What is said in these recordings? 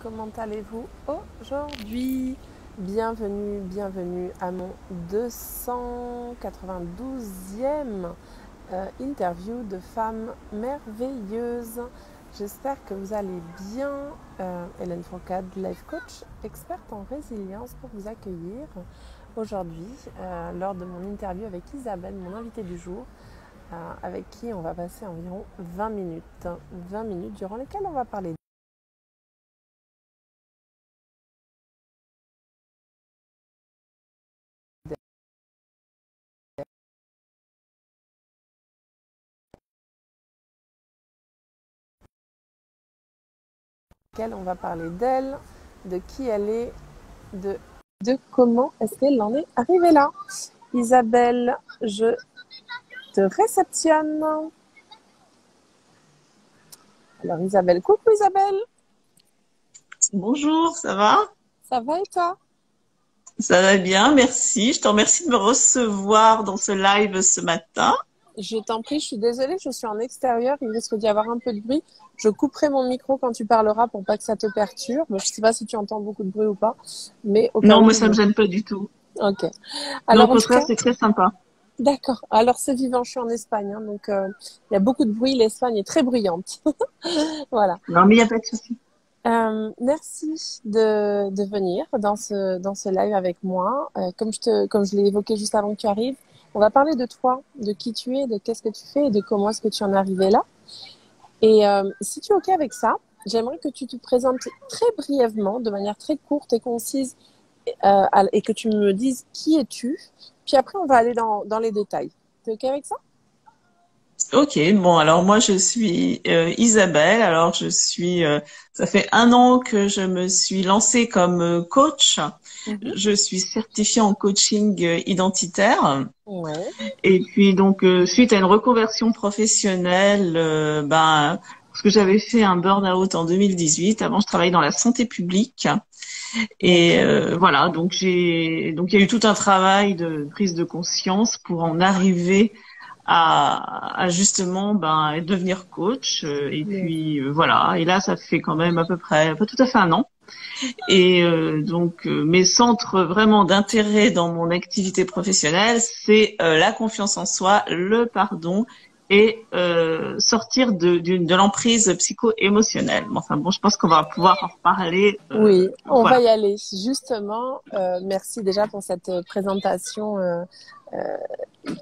Comment allez-vous aujourd'hui? Bienvenue à mon 292e interview de femmes merveilleuses. J'espère que vous allez bien. Hélène Fourcade, life coach, experte en résilience pour vous accueillir aujourd'hui lors de mon interview avec Isabelle, mon invitée du jour, avec qui on va passer environ 20 minutes. 20 minutes durant lesquelles on va parler d'elle, de qui elle est, de comment est-ce qu'elle en est arrivée là. Isabelle, je te réceptionne. Alors Isabelle, coucou Isabelle. Bonjour, ça va? Ça va et toi? Ça va bien, merci. Je te remercie de me recevoir dans ce live ce matin. Je t'en prie, je suis désolée, je suis en extérieur, il risque d'y avoir un peu de bruit. Je couperai mon micro quand tu parleras pour pas que ça te perturbe. Je ne sais pas si tu entends beaucoup de bruit ou pas, mais au cas Non, où. moi ça me gêne pas du tout. Ok. Non, au Alors en tout contraire, cas, c'est très sympa. d'accord. Alors c'est vivant, je suis en Espagne, hein, donc il y a beaucoup de bruit. L'Espagne est très bruyante. Voilà. Non, mais il n'y a pas de souci. Merci de venir dans ce live avec moi. Comme je l'ai évoqué juste avant que tu arrives, on va parler de toi, de qui tu es, de qu'est-ce que tu fais et de comment est-ce que tu en es arrivé là. Et si tu es OK avec ça, j'aimerais que tu te présentes très brièvement, de manière très courte et concise, et que tu me dises qui es-tu. Puis après, on va aller dans les détails. Tu es OK avec ça? Ok, bon, alors moi je suis Isabelle. Alors ça fait 1 an que je me suis lancée comme coach. Mhm. Je suis certifiée en coaching identitaire. Ouais. Et puis donc suite à une reconversion professionnelle, parce que j'avais fait un burn-out en 2018. Avant, je travaillais dans la santé publique. Et D'accord. voilà, donc il y a eu tout un travail de prise de conscience pour en arriver à justement devenir coach. Et Ouais. puis voilà, et là ça fait quand même à peu près, pas tout à fait 1 an. Et mes centres vraiment d'intérêt dans mon activité professionnelle, c'est la confiance en soi, le pardon et sortir de l'emprise psycho-émotionnelle. Bon, enfin bon, je pense qu'on va pouvoir en reparler. Oui, on va Voilà. y aller. Justement, merci déjà pour cette présentation euh,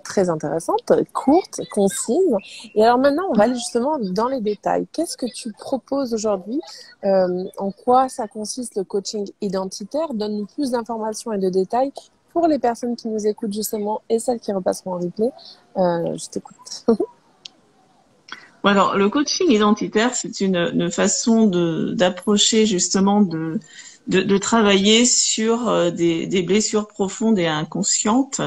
très intéressante, courte, concise. Et alors maintenant, on va aller justement dans les détails. Qu'est-ce que tu proposes aujourd'hui? En quoi ça consiste le coaching identitaire? Donne-nous plus d'informations et de détails pour les personnes qui nous écoutent justement et celles qui repasseront en replay. Je t'écoute. Bon, alors, le coaching identitaire, c'est une façon d'approcher justement de travailler sur des blessures profondes et inconscientes.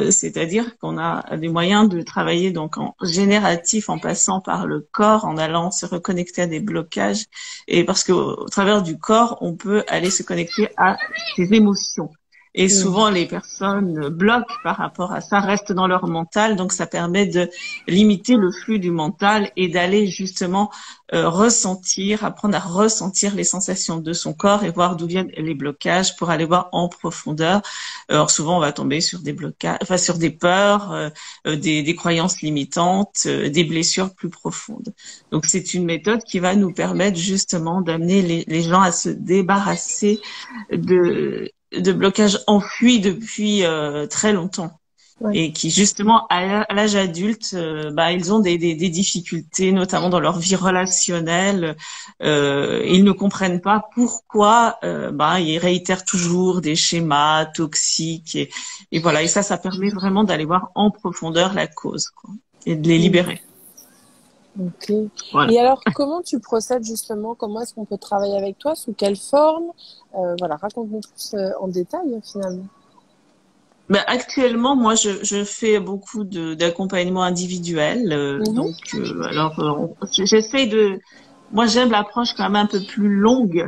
C'est-à-dire qu'on a des moyens de travailler donc en génératif, en passant par le corps, en allant se reconnecter à des blocages, et parce qu'au travers du corps, on peut aller se connecter à ses émotions. Et Mmh. souvent, les personnes bloquent par rapport à ça, restent dans leur mental, donc ça permet de limiter le flux du mental et d'aller justement ressentir, apprendre à ressentir les sensations de son corps et voir d'où viennent les blocages pour aller voir en profondeur. Alors souvent on va tomber sur des blocages, enfin sur des peurs, des croyances limitantes, des blessures plus profondes. Donc c'est une méthode qui va nous permettre justement d'amener les gens à se débarrasser de blocages enfouis depuis très longtemps Ouais. et qui justement à l'âge adulte, ils ont des difficultés, notamment dans leur vie relationnelle. Ils ne comprennent pas pourquoi ils réitèrent toujours des schémas toxiques et voilà. Et ça permet vraiment d'aller voir en profondeur la cause, quoi, et de les Mmh. libérer. Ok. Voilà. Et alors, comment tu procèdes justement? Comment est-ce qu'on peut travailler avec toi? Sous quelle forme? Voilà, raconte-nous plus en détail finalement. Actuellement, moi, je fais beaucoup d'accompagnement individuel. Mhm. J'essaye de. Moi, j'aime l'approche quand même un peu plus longue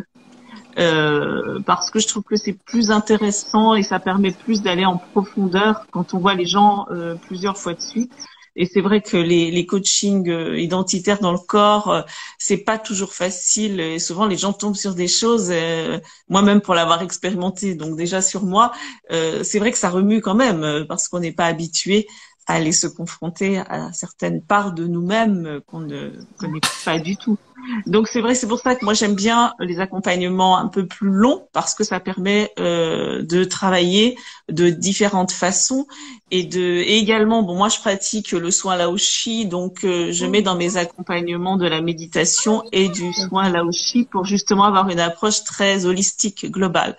parce que je trouve que c'est plus intéressant et ça permet plus d'aller en profondeur quand on voit les gens plusieurs fois de suite. Et c'est vrai que les coachings identitaires dans le corps, c'est pas toujours facile. Et souvent, les gens tombent sur des choses, moi-même pour l'avoir expérimenté, donc déjà sur moi, c'est vrai que ça remue quand même, parce qu'on n'est pas habitué à aller se confronter à certaines parts de nous-mêmes qu'on ne connaît pas du tout. Donc c'est vrai, c'est pour ça que moi j'aime bien les accompagnements un peu plus longs parce que ça permet de travailler de différentes façons et également bon moi je pratique le soin Laoshi donc je mets dans mes accompagnements de la méditation et du soin Laoshi pour justement avoir une approche très holistique globale.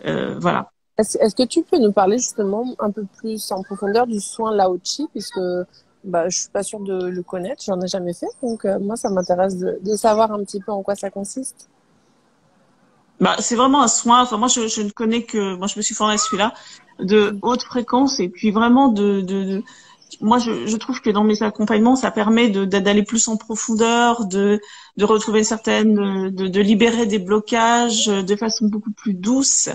Voilà. Est-ce que tu peux nous parler justement un peu plus en profondeur du soin Lao Chi, puisque bah, je suis pas sûre de le connaître, j'en ai jamais fait, donc moi ça m'intéresse de savoir un petit peu en quoi ça consiste. Bah, c'est vraiment un soin. Enfin, moi, je ne connais que, moi, je me suis formée à celui-là, de haute fréquence et puis vraiment moi, je trouve que dans mes accompagnements, ça permet d'aller plus en profondeur, de retrouver une certaine, de libérer des blocages de façon beaucoup plus douce.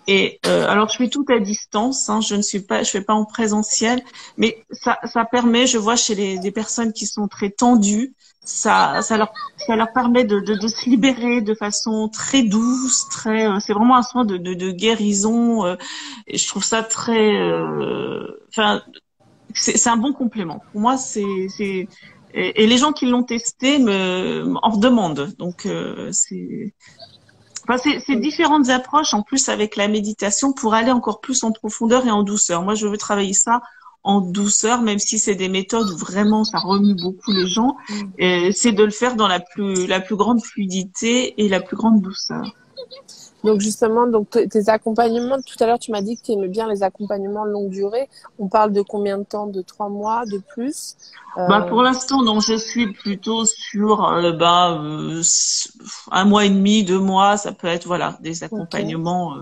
Et alors, je fais tout à distance. Hein, je fais pas en présentiel, mais ça permet. Je vois chez des personnes qui sont très tendues, ça leur permet de se libérer de façon très douce, très. C'est vraiment un soin de guérison. Et je trouve ça très. Enfin, c'est un bon complément. Pour moi, et les gens qui l'ont testé en redemandent. Donc, c'est différentes approches en plus avec la méditation pour aller encore plus en profondeur et en douceur. Moi, je veux travailler ça en douceur, même si c'est des méthodes où vraiment ça remue beaucoup les gens. C'est de le faire dans la plus grande fluidité et la plus grande douceur. Donc justement, donc tes accompagnements, tout à l'heure tu m'as dit que tu aimais bien les accompagnements longue durée. On parle de combien de temps? De 3 mois, de plus? Bah pour l'instant, donc je suis plutôt sur un mois et demi, 2 mois, ça peut être voilà des Ok. accompagnements.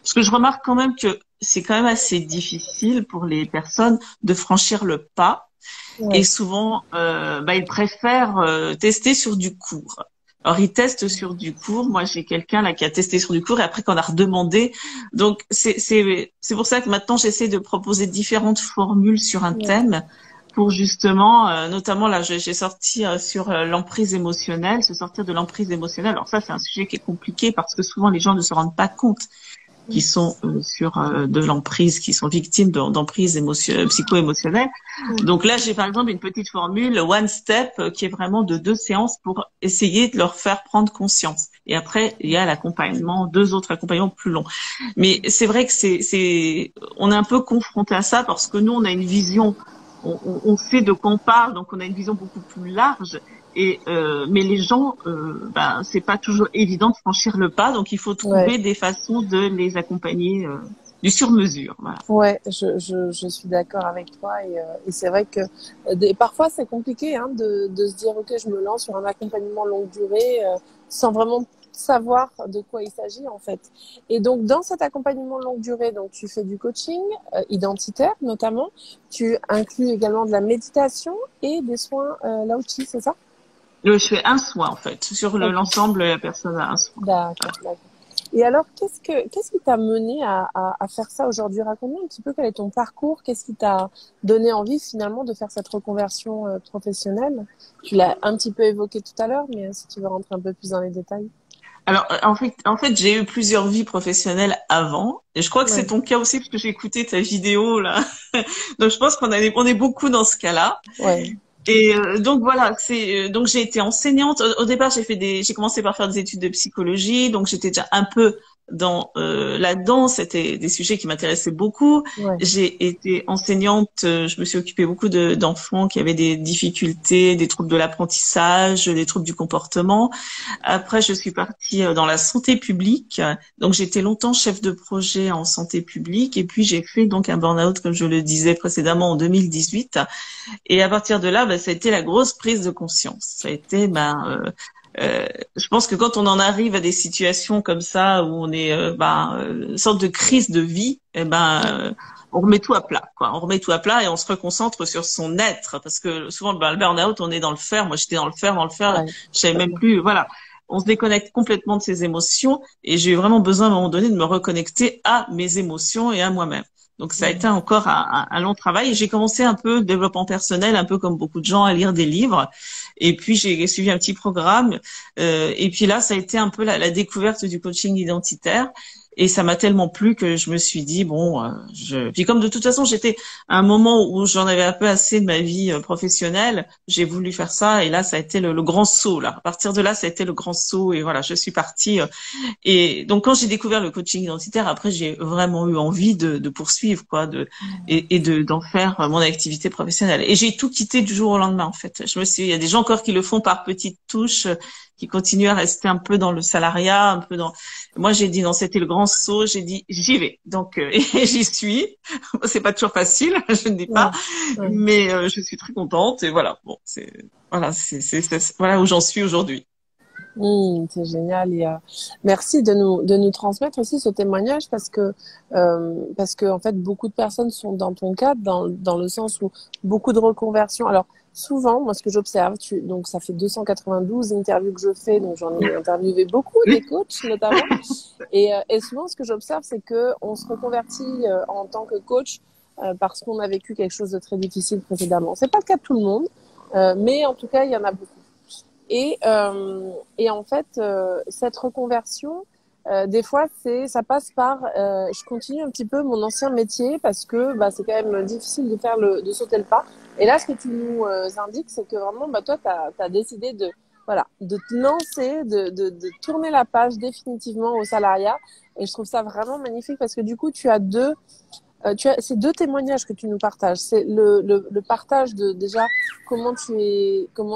Parce que je remarque quand même que c'est quand même assez difficile pour les personnes de franchir le pas et Ouais. souvent ils préfèrent tester sur du court. Alors ils testent sur du court. Moi j'ai quelqu'un là qui a testé sur du court et après qu'on a redemandé. Donc c'est pour ça que maintenant j'essaie de proposer différentes formules sur un Ouais. thème pour justement, notamment là, j'ai sorti sur l'emprise émotionnelle, se sortir de l'emprise émotionnelle. Alors ça, c'est un sujet qui est compliqué parce que souvent les gens ne se rendent pas compte qu'ils sont sur de l'emprise, qui sont victimes d'emprise psycho-émotionnelle. Donc là, j'ai par exemple une petite formule One Step qui est vraiment de 2 séances pour essayer de leur faire prendre conscience. Et après, il y a l'accompagnement, 2 autres accompagnements plus longs. Mais c'est vrai que on est un peu confronté à ça parce que nous, on a une vision on sait de quoi on parle, donc on a une vision beaucoup plus large. Mais les gens, c'est pas toujours évident de franchir le pas, donc il faut Ouais. trouver des façons de les accompagner du sur-mesure. Voilà. Ouais, je suis d'accord avec toi et c'est vrai que parfois c'est compliqué hein, de se dire ok je me lance sur un accompagnement longue durée sans vraiment savoir de quoi il s'agit en fait. Et donc dans cet accompagnement longue durée, donc tu fais du coaching identitaire notamment, tu inclus également de la méditation et des soins Lao-Chi, c'est ça? Je fais un soin en fait sur Ok, l'ensemble, la personne a un soin. d'accord, d'accord. Et alors, qu'est-ce qui t'a mené à faire ça aujourd'hui? Raconte-moi un petit peu quel est ton parcours, qu'est-ce qui t'a donné envie finalement de faire cette reconversion professionnelle? Tu l'as un petit peu évoqué tout à l'heure, mais si tu veux rentrer un peu plus dans les détails. Alors en fait, j'ai eu plusieurs vies professionnelles avant, et je crois que c'est Ouais, ton cas aussi parce que j'ai écouté ta vidéo là. Donc je pense on est beaucoup dans ce cas-là. ouais, Et donc voilà, c'est donc j'ai été enseignante. Au départ, j'ai commencé par faire des études de psychologie, donc j'étais déjà un peu dans là-dedans. C'était des sujets qui m'intéressaient beaucoup. ouais. J'ai été enseignante. Je me suis occupée beaucoup d'enfants qui avaient des difficultés, des troubles de l'apprentissage, des troubles du comportement. Après, je suis partie dans la santé publique. Donc, j'étais longtemps chef de projet en santé publique. Et puis, j'ai fait donc un burn-out, comme je le disais précédemment, en 2018. Et à partir de là, ça a été la grosse prise de conscience. Ça a été, je pense que quand on en arrive à des situations comme ça, où on est, une sorte de crise de vie, on remet tout à plat, quoi. On remet tout à plat et on se reconcentre sur son être. Parce que souvent, le burn-out, on est dans le faire. Moi, j'étais dans le faire, Ouais, je savais même complètement. plus, voilà. On se déconnecte complètement de ses émotions et j'ai eu vraiment besoin à un moment donné de me reconnecter à mes émotions et à moi-même. Donc ça a été encore un long travail. Et j'ai commencé un peu développement personnel, un peu comme beaucoup de gens, à lire des livres. Et puis j'ai suivi un petit programme. Et puis là, ça a été un peu la découverte du coaching identitaire. Et ça m'a tellement plu que je me suis dit bon, puis comme de toute façon j'étais à un moment où j'en avais un peu assez de ma vie professionnelle, j'ai voulu faire ça et là ça a été le grand saut là. À partir de là, ça a été le grand saut et voilà, je suis partie. Et donc quand j'ai découvert le coaching identitaire, après j'ai vraiment eu envie de poursuivre quoi, d'en faire mon activité professionnelle. Et j'ai tout quitté du jour au lendemain en fait. Il y a des gens encore qui le font par petites touches, qui continuent à rester un peu dans le salariat, un peu dans. Moi j'ai dit non, c'était le grand saut. J'ai dit j'y vais. Donc et j'y suis. C'est pas toujours facile, je ne dis pas, mais je suis très contente et voilà. Bon, voilà où j'en suis aujourd'hui. C'est génial et merci de nous transmettre aussi ce témoignage parce que en fait beaucoup de personnes sont dans ton cas dans le sens où beaucoup de reconversions. Alors souvent moi ce que j'observe donc ça fait 292 interviews que je fais donc j'en ai interviewé beaucoup des coachs notamment et souvent ce que j'observe c'est que on se reconvertit en tant que coach parce qu'on a vécu quelque chose de très difficile précédemment. C'est pas le cas de tout le monde mais en tout cas il y en a beaucoup. Et en fait, cette reconversion, des fois, ça passe par, je continue un petit peu mon ancien métier parce que c'est quand même difficile de sauter le pas. Et là, ce que tu nous indiques, c'est que vraiment, toi, t'as décidé de te lancer, de tourner la page définitivement au salariat. Et je trouve ça vraiment magnifique parce que du coup, tu as ces deux témoignages que tu nous partages. C'est le partage de déjà comment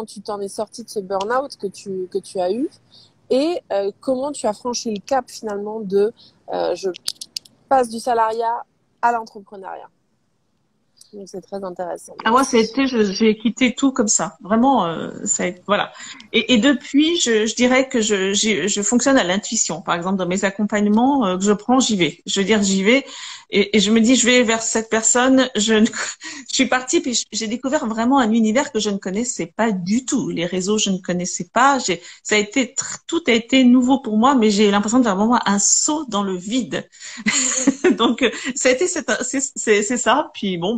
tu t'en es sorti de ce burn-out que tu as eu et comment tu as franchi le cap finalement de je passe du salariat à l'entrepreneuriat. Donc c'est très intéressant. Ah moi, j'ai quitté tout comme ça. Vraiment, voilà. Et depuis, je dirais que je fonctionne à l'intuition. Par exemple, dans mes accompagnements que je prends, j'y vais. Je veux dire, j'y vais et je me dis, je vais vers cette personne. Je suis partie puis j'ai découvert vraiment un univers que je ne connaissais pas du tout. Les réseaux, je ne connaissais pas. Tout a été nouveau pour moi, mais j'ai l'impression de faire vraiment un saut dans le vide. Donc, ça a été c'est ça. Puis bon,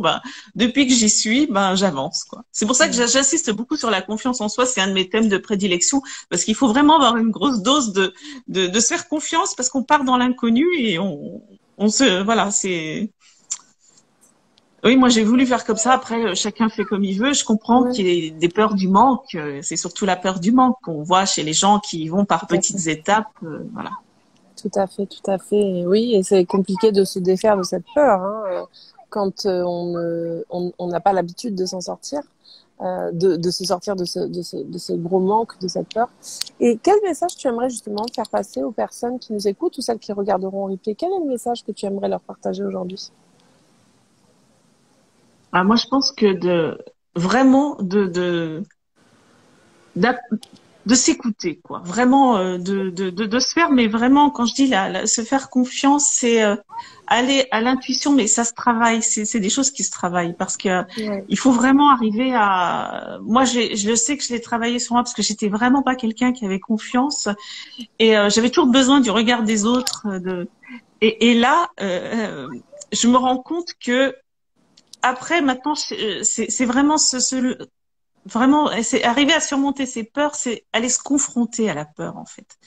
depuis que j'y suis, j'avance, quoi. C'est pour ça que j'insiste beaucoup sur la confiance en soi. C'est un de mes thèmes de prédilection parce qu'il faut vraiment avoir une grosse dose de se faire confiance parce qu'on part dans l'inconnu et voilà, oui, moi j'ai voulu faire comme ça. Après, chacun fait comme il veut. Je comprends qu'il y ait des peurs du manque. C'est surtout la peur du manque qu'on voit chez les gens qui vont par petites étapes. Voilà. Tout à fait, tout à fait. Et oui, et c'est compliqué de se défaire de cette peur quand on n'a pas l'habitude de s'en sortir, de se sortir de ce gros manque, de cette peur. Et quel message tu aimerais justement faire passer aux personnes qui nous écoutent ou celles qui regarderont en replay? Quel est le message que tu aimerais leur partager aujourd'hui? Moi, je pense que vraiment de s'écouter, quoi. Vraiment de se faire, mais vraiment, quand je dis se faire confiance, c'est aller à l'intuition, mais ça se travaille. C'est des choses qui se travaillent parce que il faut vraiment arriver à. Moi, je sais que je l'ai travaillé sur moi parce que j'étais vraiment pas quelqu'un qui avait confiance et j'avais toujours besoin du regard des autres. Et là, je me rends compte que après, maintenant, c'est vraiment vraiment, c'est arriver à surmonter ses peurs, c'est aller se confronter à la peur, en fait.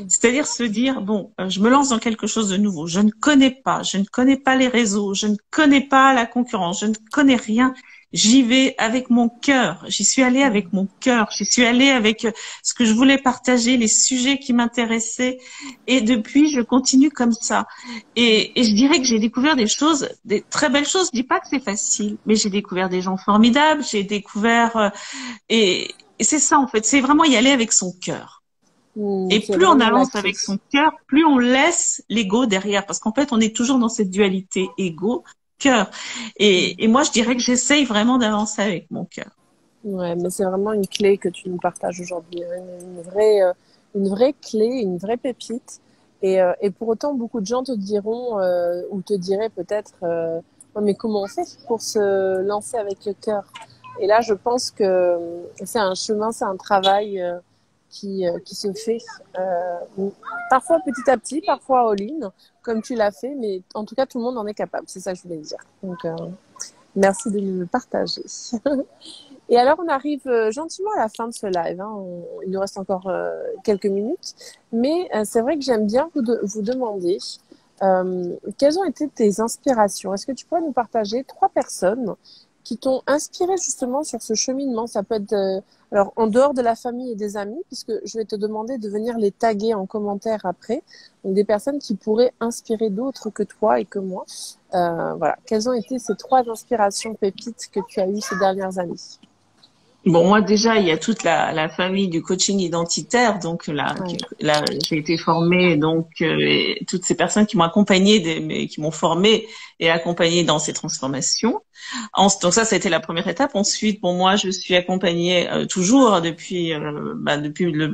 C'est-à-dire se dire, bon, je me lance dans quelque chose de nouveau. Je ne connais pas les réseaux, je ne connais pas la concurrence, je ne connais rien. J'y vais avec mon cœur. J'y suis allée avec mon cœur. J'y suis allée avec ce que je voulais partager, les sujets qui m'intéressaient. Et depuis, je continue comme ça. Et je dirais que j'ai découvert des très belles choses. Je dis pas que c'est facile, mais j'ai découvert des gens formidables. J'ai découvert et c'est ça en fait. C'est vraiment y aller avec son cœur. Et plus on avance avec son cœur, plus on laisse l'ego derrière, parce qu'en fait, on est toujours dans cette dualité ego cœur. Et moi, je dirais que j'essaye vraiment d'avancer avec mon cœur. Ouais, mais c'est vraiment une clé que tu nous partages aujourd'hui, une vraie clé, une vraie pépite. Et pour autant, beaucoup de gens te diront ou te diraient peut-être, mais comment on fait pour se lancer avec le cœur? Et là, je pense que c'est un chemin, c'est un travail qui se fait parfois petit à petit, parfois all-in, comme tu l'as fait, mais en tout cas, tout le monde en est capable. C'est ça que je voulais dire. Donc, merci de nous le partager. Et alors, on arrive gentiment à la fin de ce live. Hein. Il nous reste encore quelques minutes. Mais c'est vrai que j'aime bien vous demander quelles ont été tes inspirations. Est-ce que tu pourrais nous partager 3 personnes qui t'ont inspiré justement sur ce cheminement? Ça peut être alors en dehors de la famille et des amis, puisque je vais te demander de venir les taguer en commentaire après. Donc des personnes qui pourraient inspirer d'autres que toi et que moi. Voilà. Quelles ont été ces 3 inspirations pépites que tu as eues ces dernières années? Bon, moi déjà, il y a toute la famille du coaching identitaire. Donc Ouais. là j'ai été formée, donc et toutes ces personnes qui m'ont accompagnée, qui m'ont formée et accompagnée dans ces transformations. Donc ça a été la première étape. Ensuite, pour moi, je suis accompagnée toujours depuis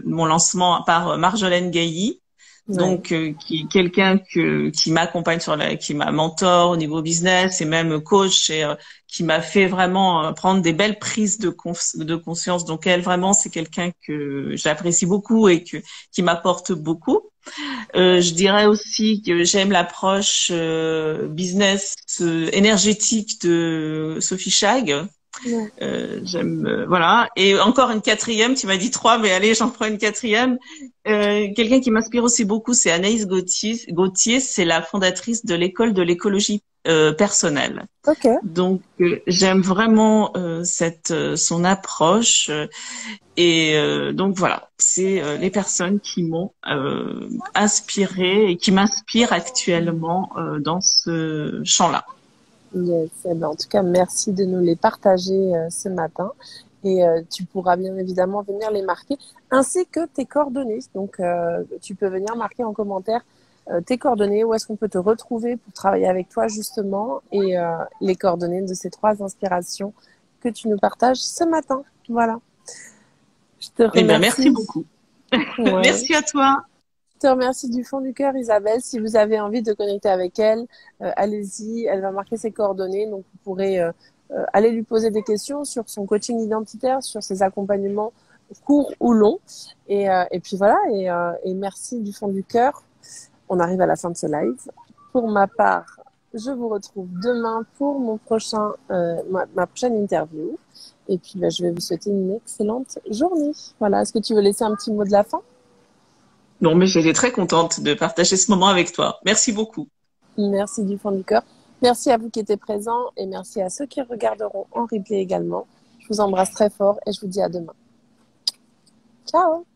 mon lancement par Marjolaine Gailly. Ouais. Donc, qui est quelqu'un qui m'accompagne qui m'a mentor au niveau business et même coach et qui m'a fait vraiment prendre des belles prises de conscience. Donc, elle vraiment, c'est quelqu'un que j'apprécie beaucoup et qui m'apporte beaucoup. Je dirais aussi que j'aime l'approche business énergétique de Sophie Chag. Ouais. Voilà. Et encore une quatrième, tu m'as dit 3, mais allez, j'en prends une quatrième. Quelqu'un qui m'inspire aussi beaucoup, c'est Anaïs Gauthier. Gauthier, c'est la fondatrice de l'école de l'écologie personnelle. Ok. Donc j'aime vraiment son approche donc voilà, c'est les personnes qui m'ont inspirée et qui m'inspirent actuellement dans ce champ-là. Yes. Eh ben, en tout cas, merci de nous les partager ce matin. Et tu pourras bien évidemment venir les marquer, ainsi que tes coordonnées. Donc, tu peux venir marquer en commentaire tes coordonnées, où est-ce qu'on peut te retrouver pour travailler avec toi justement, et les coordonnées de ces 3 inspirations que tu nous partages ce matin. Voilà. Je te Eh ben, merci remercie. beaucoup. Ouais. Merci à toi. Je te remercie du fond du cœur, Isabelle. Si vous avez envie de connecter avec elle, allez-y. Elle va marquer ses coordonnées. Donc, vous pourrez aller lui poser des questions sur son coaching identitaire, sur ses accompagnements courts ou longs. Et puis voilà. Et merci du fond du cœur. On arrive à la fin de ce live. Pour ma part, je vous retrouve demain pour ma prochaine interview. Et puis, je vais vous souhaiter une excellente journée. Voilà. Est-ce que tu veux laisser un petit mot de la fin? Non, mais j'étais très contente de partager ce moment avec toi. Merci beaucoup. Merci du fond du cœur. Merci à vous qui étiez présents et merci à ceux qui regarderont en replay également. Je vous embrasse très fort et je vous dis à demain. Ciao!